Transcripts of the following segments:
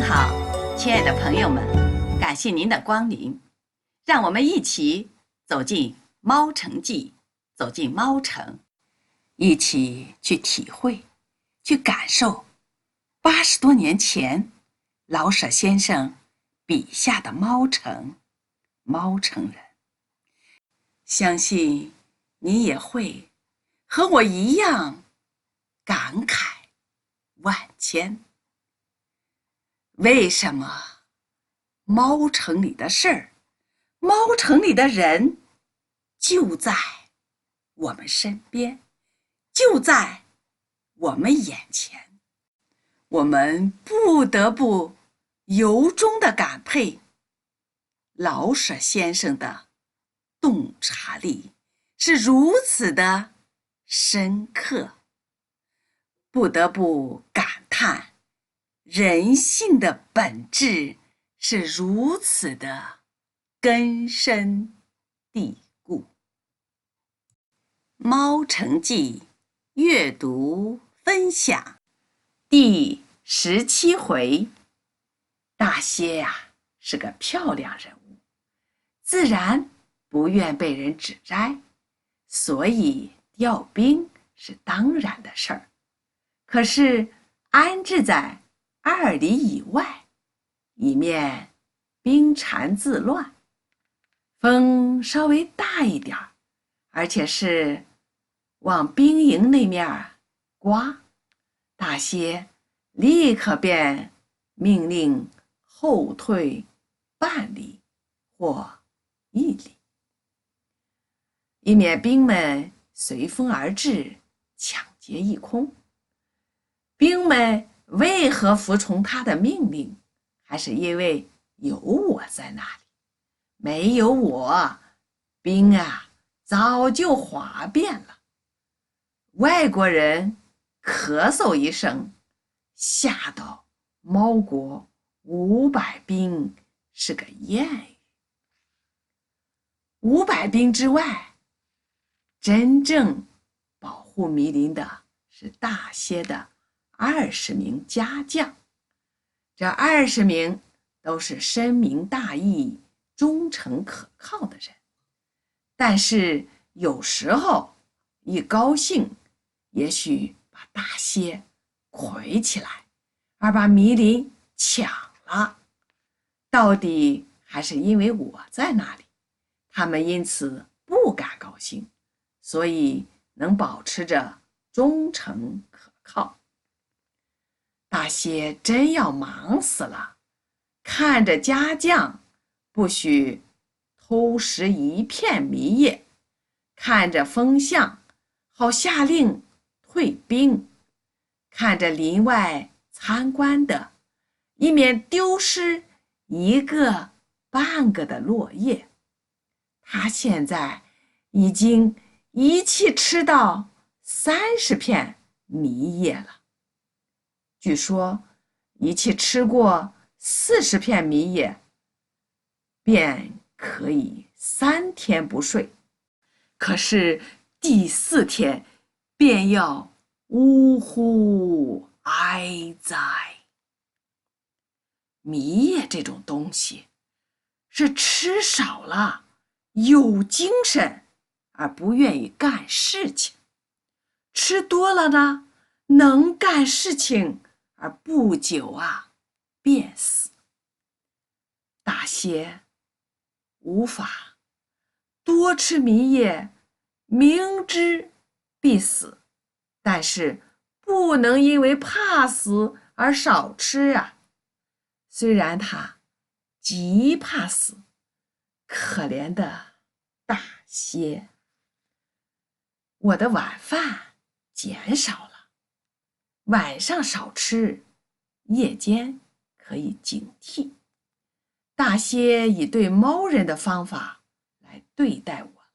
好，亲爱的朋友们，感谢您的光临，让我们一起走进猫城记，走进猫城，一起去体会，去感受80多年前老舍先生笔下的猫城，猫城人。相信你也会和我一样感慨万千。为什么猫城里的事儿，猫城里的人就在我们身边，就在我们眼前，我们不得不由衷地感佩老舍先生的洞察力是如此的深刻，不得不感叹人性的本质是如此的根深蒂固。猫城记阅读分享第17回，大蝎呀是个漂亮人物，自然不愿被人指摘，所以调兵是当然的事儿。可是安置在2里以外，以免兵缠自乱。风稍微大一点，而且是往兵营那面刮，大蝎立刻便命令后退半里或1里，以免兵们随风而至，抢劫一空。兵们为何服从他的命令？还是因为有我在那里，没有我，兵啊早就哗变了。外国人咳嗽一声，吓到猫国500兵是个谚语。500兵之外，真正保护弥林的是大蝎的20名家将，这20名都是深明大义、忠诚可靠的人。但是有时候一高兴，也许把大蝎捆起来，而把弥林抢了。到底还是因为我在那里，他们因此不敢高兴，所以能保持着忠诚可靠。大蝎真要忙死了，看着家将不许偷食1片迷叶，看着风向好下令退兵，看着林外参观的以免丢失1个半个的落叶。他现在已经一气吃到30片迷叶了，据说一气吃过40片迷叶，便可以3天不睡。可是第4天便要呜呼哀哉。迷叶这种东西是吃少了有精神而不愿意干事情，吃多了呢能干事情而不久便死。大蝎无法多吃迷叶，明知必死，但是不能因为怕死而少吃啊。虽然他极怕死，可怜的大蝎。我的晚饭减少了，晚上少吃，夜间可以警惕。大蝎以对猫人的方法来对待我了。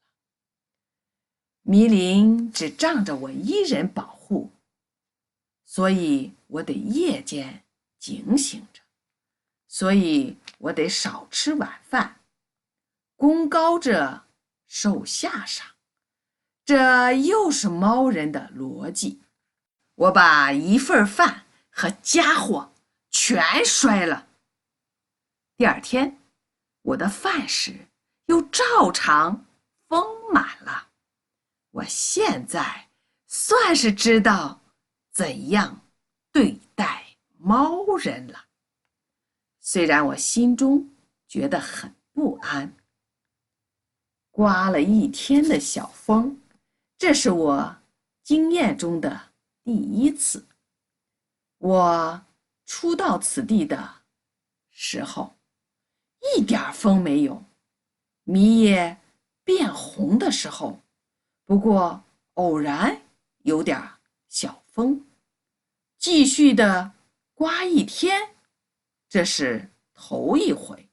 弥林只仗着我一人保护，所以我得夜间警醒着，所以我得少吃晚饭，功高者受下赏，这又是猫人的逻辑。我把1份饭和家伙全摔了。第二天，我的饭食又照常丰满了。我现在算是知道怎样对待猫人了。虽然我心中觉得很不安。刮了一天的小风，这是我经验中的第一次。我初到此地的时候，一点风没有。米叶变红的时候，不过偶然有点小风。继续的刮一天，这是头一回。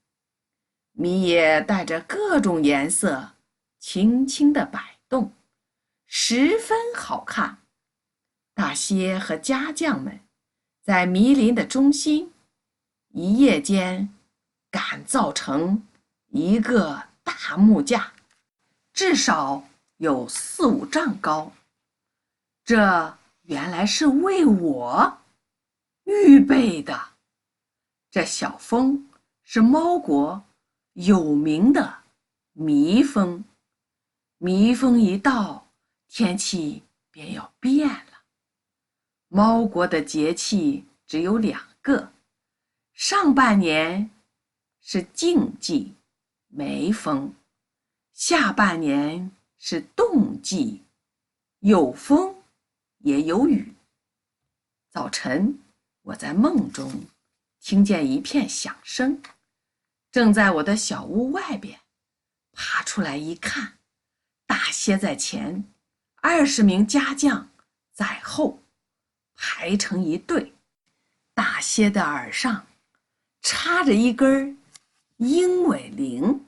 米叶带着各种颜色轻轻地摆动，十分好看。大蝎和家将们在迷林的中心，一夜间赶造成一个大木架，至少有4、5丈高。这原来是为我预备的。这小风是猫国有名的蜜蜂，蜜蜂一到，天气便要变了。猫国的节气只有2个，上半年是静季，没风；下半年是冻季，有风也有雨。早晨，我在梦中听见一片响声，正在我的小屋外边。爬出来一看，大蝎在前，20名家将在后，排成一队。大蝎的耳上插着一根鹰尾铃，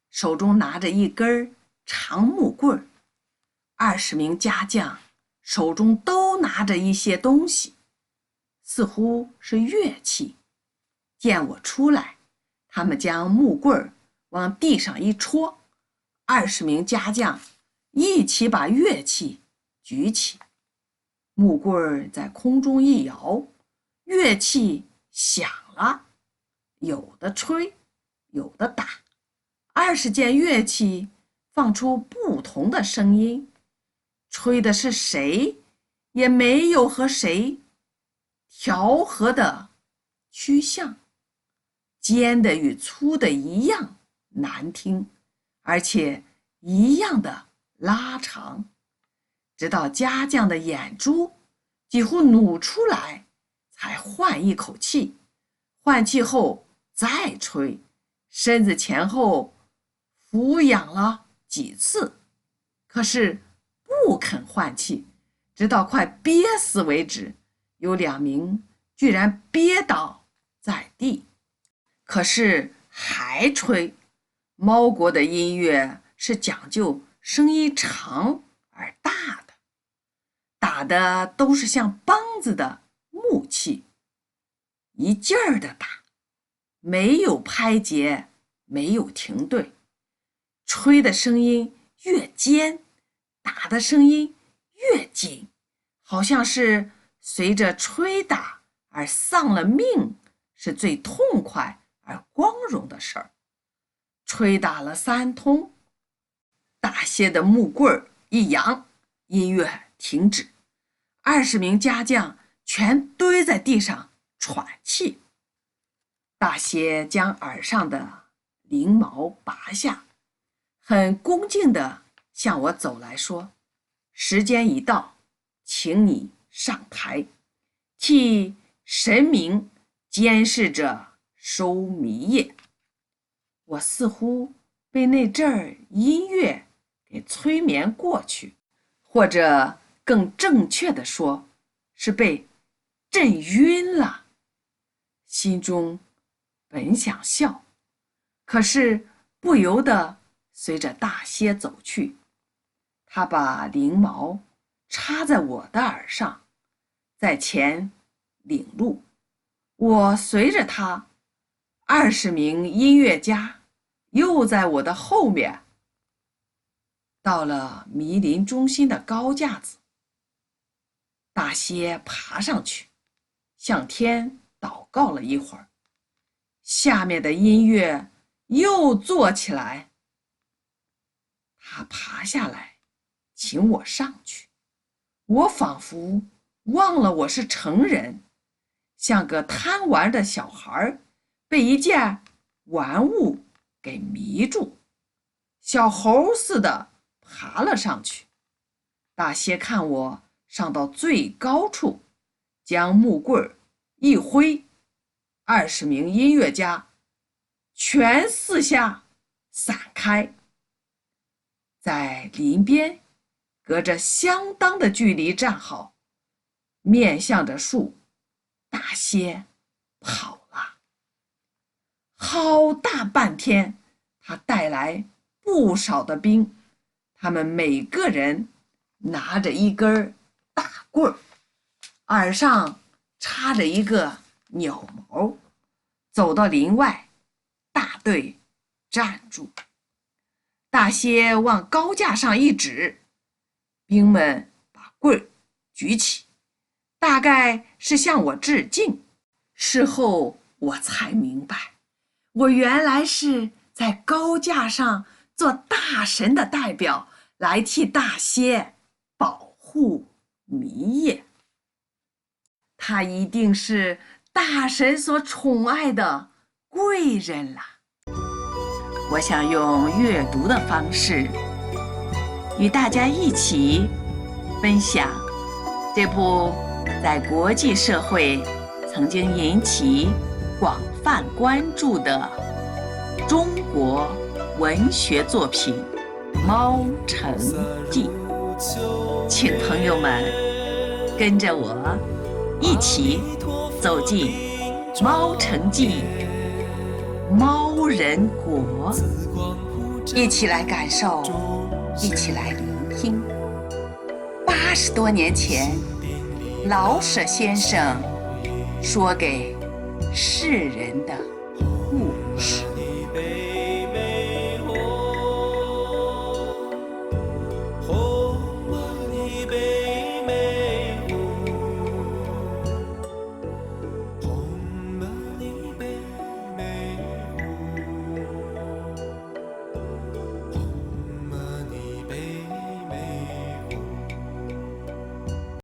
手中拿着一根长木棍。20名家将手中都拿着一些东西，似乎是乐器。见我出来，他们将木棍往地上一戳，20名家将一起把乐器举起，木棍在空中一摇，乐器响了，有的吹，有的打。20件乐器放出不同的声音，吹的是谁也没有和谁调和的趋向，尖的与粗的一样难听，而且一样的拉长，直到家将的眼珠几乎努出来，才换一口气。换气后再吹，身子前后俯仰了几次，可是不肯换气，直到快憋死为止。有2名居然憋倒在地，可是还吹。猫国的音乐是讲究声音长而大的，打的都是像梆子的木器，一劲儿的打，没有拍节，没有停顿。吹的声音越尖，打的声音越紧，好像是随着吹打而丧了命，是最痛快而光荣的事儿。吹打了3通，大蝎的木棍一扬，音乐停止。20名家将全堆在地上喘气。大蝎将耳上的翎毛拔下，很恭敬地向我走来说：“时间一到，请你上台，替神明监视着收迷叶。”我似乎被那阵儿音乐给催眠过去，或者更正确的说，是被震晕了。心中本想笑，可是不由得随着大蝎走去。他把翎毛插在我的耳上，在前领路，我随着他。20名音乐家又在我的后面。到了迷林中心的高架子，大蝎爬上去，向天祷告了一会儿，下面的音乐又做起来。他爬下来，请我上去。我仿佛忘了我是成人，像个贪玩的小孩被一件玩物给迷住，小猴似的爬了上去。大蝎看我上到最高处，将木棍一挥，20名音乐家全四下散开，在林边隔着相当的距离站好，面向着树。大蝎跑了好大半天，他带来不少的兵，他们每个人拿着一根大棍儿，耳上插着一个鸟毛，走到林外，大队站住。大蝎往高架上一指，兵们把棍儿举起，大概是向我致敬。事后我才明白，我原来是在高架上做大神的代表，来替大蝎保护迷也。他一定是大神所宠爱的贵人啦。我想用阅读的方式与大家一起分享这部在国际社会曾经引起广泛关注的中国文学作品《猫城记》。请朋友们跟着我一起走进《猫城记》猫人国，一起来感受，一起来聆听80多年前老舍先生说给世人的